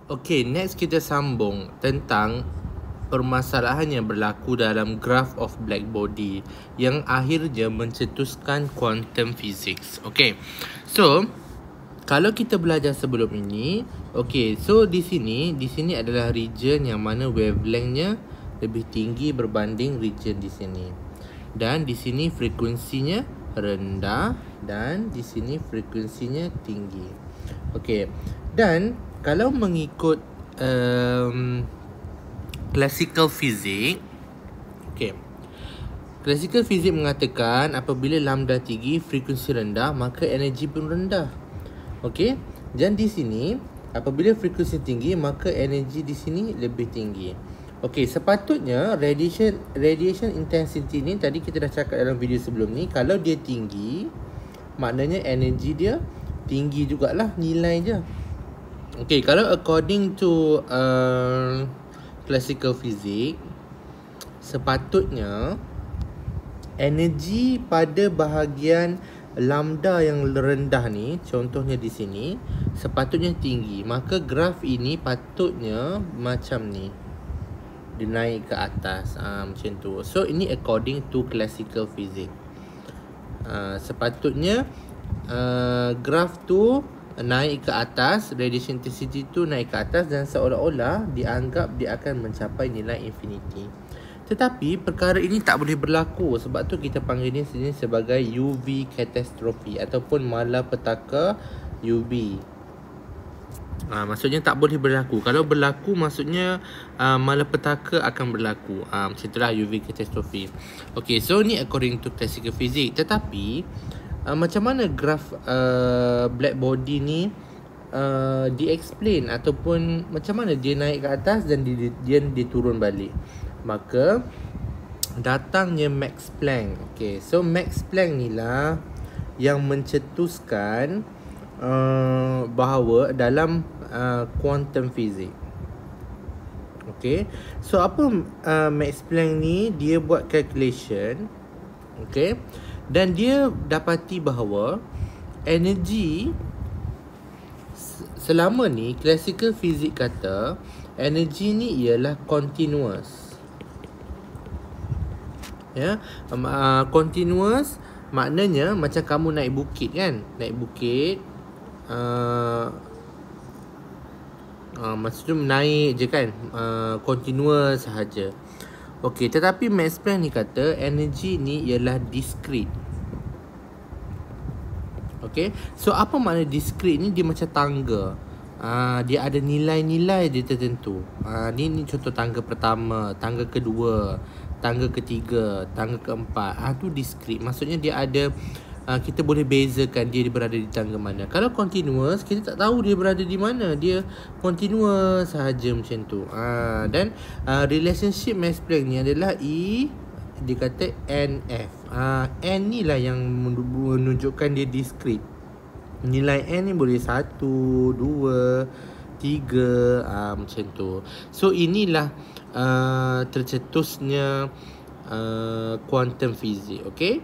Okay, next kita sambung tentang permasalahan yang berlaku dalam graph of black body yang akhirnya mencetuskan quantum physics. Okay, so kalau kita belajar sebelum ini, okay, so di sini adalah region yang mana wavelengthnya lebih tinggi berbanding region di sini. Dan di sini frekuensinya rendah dan di sini frekuensinya tinggi. Okay, dan kalau mengikut classical physics, okay, classical physics mengatakan apabila lambda tinggi, frekuensi rendah, maka energi pun rendah. Okay, dan di sini apabila frekuensi tinggi, maka energi di sini lebih tinggi. Okay, sepatutnya radiation intensity ni tadi kita dah cakap dalam video sebelum ni, kalau dia tinggi, maknanya energi dia tinggi jugalah, nilai je. Okay, kalau according to classical physics, sepatutnya energi pada bahagian lambda yang rendah ni, contohnya di sini, sepatutnya tinggi. Maka graf ini patutnya macam ni, dia naik ke atas, macam tu. So ini according to classical physics. Sepatutnya graf tu naik ke atas, radiation intensity tu naik ke atas, dan seolah-olah dianggap dia akan mencapai nilai infinity. Tetapi perkara ini tak boleh berlaku. Sebab tu kita panggil ni sini sebagai UV catastrophe ataupun malapetaka UV. Maksudnya tak boleh berlaku. Kalau berlaku maksudnya malapetaka akan berlaku. Macam itulah UV catastrophe. Okay, so ni according to classical physics. Tetapi macam mana graf black body ni di-explain ataupun macam mana dia naik ke atas dan dia turun balik? Maka datangnya Max Planck. Okay, so Max Planck ni lah yang mencetuskan bahawa dalam quantum physics. Okay, so apa Max Planck ni, dia buat calculation. Okay, dan dia dapati bahawa energi selama ni classical physics kata energi ni ialah continuous. Ya, continuous maknanya macam kamu naik bukit kan, naik bukit, maksudnya naik je kan, continuous sahaja. Okey, tetapi Max Planck ni kata energi ni ialah discrete. Okey, so apa makna discrete ni? Dia macam tangga. Dia ada nilai-nilai dia tertentu. Ni contoh tangga pertama, tangga kedua, tangga ketiga, tangga keempat. Tu discrete. Maksudnya dia ada, kita boleh bezakan dia berada di tangga mana. Kalau continuous, kita tak tahu dia berada di mana. Dia continuous sahaja macam tu. Dan relationship Max Planck ni adalah dia kata NF. N ni lah yang menunjukkan dia discrete. Nilai N ni boleh 1, 2, 3, macam tu. So inilah tercetusnya quantum physics. Okay,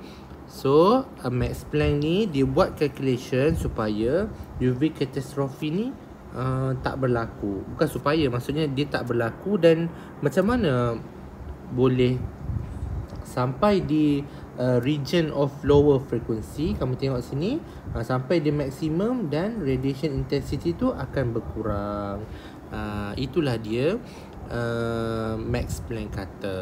so Max Planck ni dia buat calculation supaya UV catastrophe ni tak berlaku. Bukan supaya, maksudnya dia tak berlaku. Dan macam mana boleh sampai di region of lower frequency, kamu tengok sini, sampai di maksimum dan radiation intensity tu akan berkurang. Itulah dia Max Planck kata.